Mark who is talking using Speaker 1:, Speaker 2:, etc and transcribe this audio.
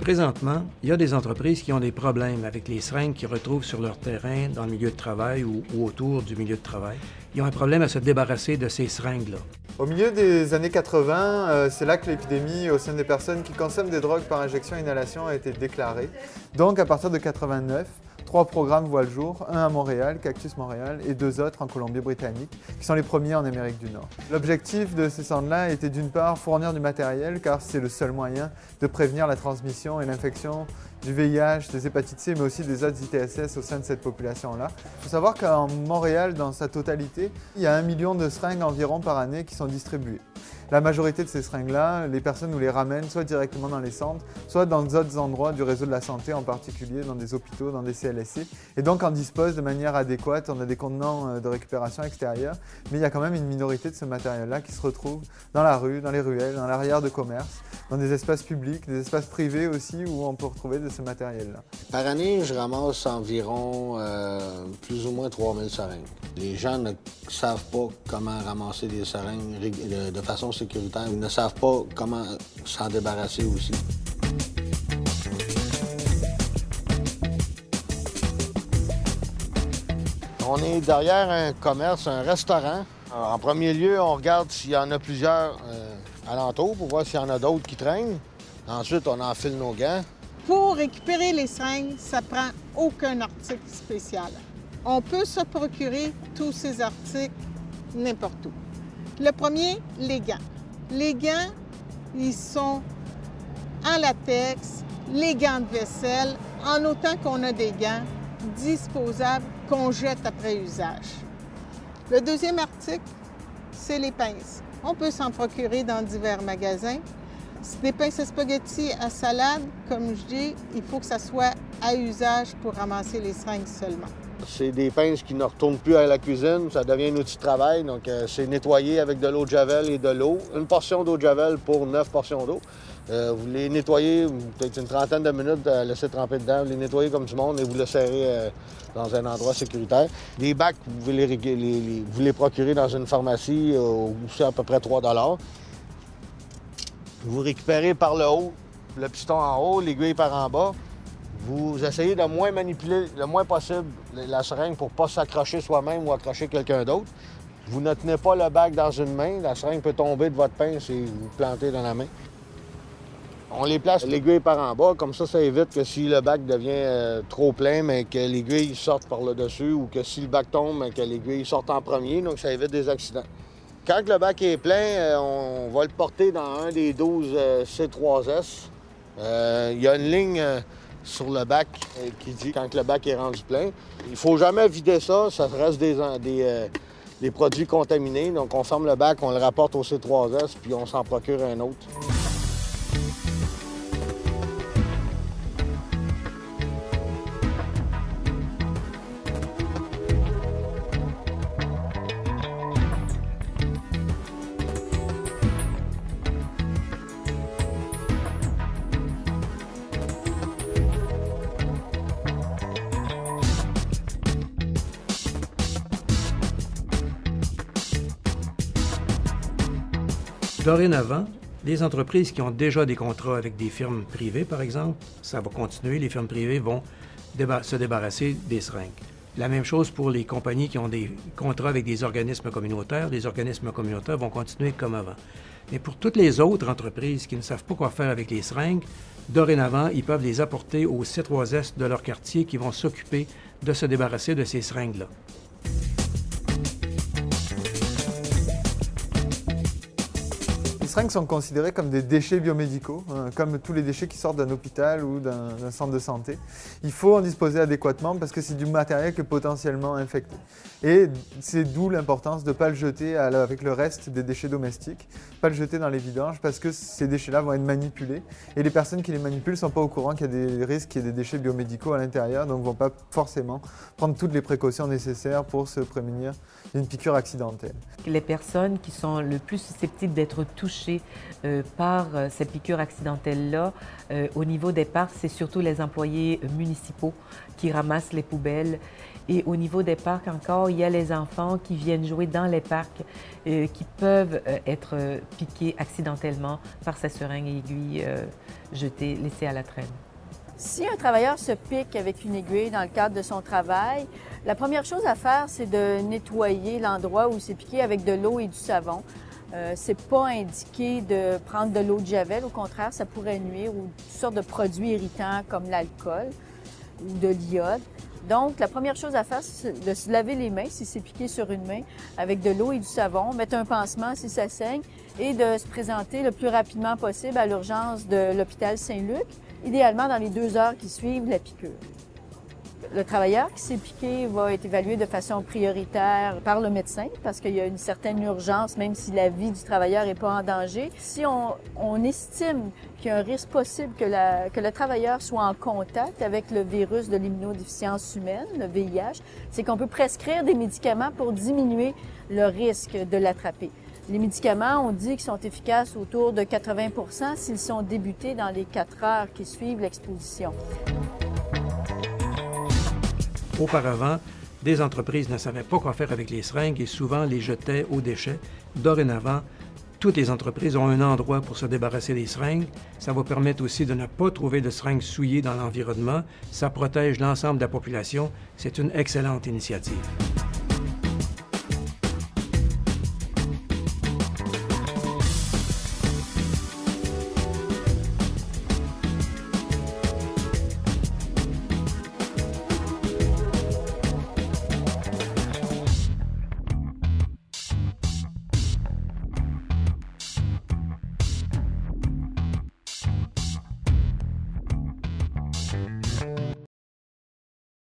Speaker 1: Présentement, il y a des entreprises qui ont des problèmes avec les seringues qu'ils retrouvent sur leur terrain, dans le milieu de travail ou autour du milieu de travail. Ils ont un problème à se débarrasser de ces seringues-là.
Speaker 2: Au milieu des années 80, c'est là que l'épidémie au sein des personnes qui consomment des drogues par injection et inhalation a été déclarée. Donc à partir de 89, 3 programmes voient le jour, un à Montréal, Cactus Montréal, et 2 autres en Colombie-Britannique, qui sont les premiers en Amérique du Nord. L'objectif de ces centres-là était d'une part fournir du matériel, car c'est le seul moyen de prévenir la transmission et l'infection du VIH, des hépatites C, mais aussi des autres ITSS au sein de cette population-là. Il faut savoir qu'en Montréal, dans sa totalité, il y a 1 million de seringues environ par année qui sont distribuées. La majorité de ces seringues-là, les personnes nous les ramènent soit directement dans les centres, soit dans d'autres endroits du réseau de la santé, en particulier dans des hôpitaux, dans des CLSC, et donc en disposent de manière adéquate. On a des contenants de récupération extérieurs, mais il y a quand même une minorité de ce matériel-là qui se retrouve dans la rue, dans les ruelles, dans l'arrière de commerce, dans des espaces publics, des espaces privés aussi, où on peut retrouver de ce matériel-là.
Speaker 3: Par année, je ramasse environ plus ou moins 3000 seringues. Les gens ne savent pas comment ramasser des seringues de façon sécuritaire. Ils ne savent pas comment s'en débarrasser aussi. On est derrière un commerce, un restaurant. En premier lieu, on regarde s'il y en a plusieurs alentours pour voir s'il y en a d'autres qui traînent. Ensuite, on enfile nos gants.
Speaker 4: Pour récupérer les seringues, ça prend aucun article spécial. On peut se procurer tous ces articles n'importe où. Le premier, les gants. Les gants, ils sont en latex, les gants de vaisselle, en autant qu'on a des gants disposables qu'on jette après usage. Le deuxième article, c'est les pinces. On peut s'en procurer dans divers magasins. C'est des pinces à spaghetti à salade, comme je dis, il faut que ça soit à usage pour ramasser les seringues seulement.
Speaker 3: C'est des pinces qui ne retournent plus à la cuisine, ça devient un outil de travail, donc c'est nettoyé avec de l'eau de javel et de l'eau. Une portion d'eau de javel pour 9 portions d'eau. Vous les nettoyez peut-être une trentaine de minutes, laissez tremper dedans, vous les nettoyez comme du monde et vous le serrez dans un endroit sécuritaire. Les bacs, vous les procurez dans une pharmacie où c'est à peu près 3 $. Vous récupérez par le haut, le piston en haut, l'aiguille par en bas. Vous essayez de moins manipuler le moins possible la seringue pour ne pas s'accrocher soi-même ou accrocher quelqu'un d'autre. Vous ne tenez pas le bac dans une main, la seringue peut tomber de votre pince et vous planter dans la main. On les place l'aiguille par en bas, comme ça évite que si le bac devient trop plein, mais que l'aiguille sorte par le dessus ou que si le bac tombe, mais que l'aiguille sorte en premier, donc ça évite des accidents. Quand le bac est plein, on va le porter dans un des 12 C3S. Il y a une ligne sur le bac qui dit quand le bac est rendu plein. Il ne faut jamais vider ça, ça reste des produits contaminés. Donc on ferme le bac, on le rapporte au C3S, puis on s'en procure un autre.
Speaker 1: Dorénavant, les entreprises qui ont déjà des contrats avec des firmes privées, par exemple, ça va continuer, les firmes privées vont se débarrasser des seringues. La même chose pour les compagnies qui ont des contrats avec des organismes communautaires. Les organismes communautaires vont continuer comme avant. Mais pour toutes les autres entreprises qui ne savent pas quoi faire avec les seringues, dorénavant, ils peuvent les apporter au C3S de leur quartier qui vont s'occuper de se débarrasser de ces seringues-là.
Speaker 2: Les seringues sont considérées comme des déchets biomédicaux, comme tous les déchets qui sortent d'un hôpital ou d'un centre de santé. Il faut en disposer adéquatement parce que c'est du matériel qui est potentiellement infecté. Et c'est d'où l'importance de ne pas le jeter avec le reste des déchets domestiques, pas le jeter dans les vidanges parce que ces déchets-là vont être manipulés et les personnes qui les manipulent ne sont pas au courant qu'il y a des risques qu'il y ait des déchets biomédicaux à l'intérieur, donc ne vont pas forcément prendre toutes les précautions nécessaires pour se prémunir d'une piqûre accidentelle.
Speaker 5: Les personnes qui sont le plus susceptibles d'être touchées touchés par ces piqûres accidentelles-là. Au niveau des parcs, c'est surtout les employés municipaux qui ramassent les poubelles. Et au niveau des parcs encore, il y a les enfants qui viennent jouer dans les parcs qui peuvent être piqués accidentellement par ces seringues et aiguilles jetées, laissées à la traîne.
Speaker 6: Si un travailleur se pique avec une aiguille dans le cadre de son travail, la première chose à faire, c'est de nettoyer l'endroit où c'est piqué avec de l'eau et du savon. C'est pas indiqué de prendre de l'eau de javel, au contraire, ça pourrait nuire, ou toutes sortes de produits irritants comme l'alcool ou de l'iode. Donc, la première chose à faire, c'est de se laver les mains si c'est piqué sur une main avec de l'eau et du savon, mettre un pansement si ça saigne et de se présenter le plus rapidement possible à l'urgence de l'hôpital Saint-Luc, idéalement dans les 2 heures qui suivent la piqûre. Le travailleur qui s'est piqué va être évalué de façon prioritaire par le médecin parce qu'il y a une certaine urgence, même si la vie du travailleur n'est pas en danger. Si on estime qu'il y a un risque possible que le travailleur soit en contact avec le virus de l'immunodéficience humaine, le VIH, c'est qu'on peut prescrire des médicaments pour diminuer le risque de l'attraper. Les médicaments, on dit qu'ils sont efficaces autour de 80 % s'ils sont débutés dans les 4 heures qui suivent l'exposition.
Speaker 1: Auparavant, des entreprises ne savaient pas quoi faire avec les seringues et souvent les jetaient aux déchets. Dorénavant, toutes les entreprises ont un endroit pour se débarrasser des seringues. Ça va permettre aussi de ne pas trouver de seringues souillées dans l'environnement. Ça protège l'ensemble de la population. C'est une excellente initiative.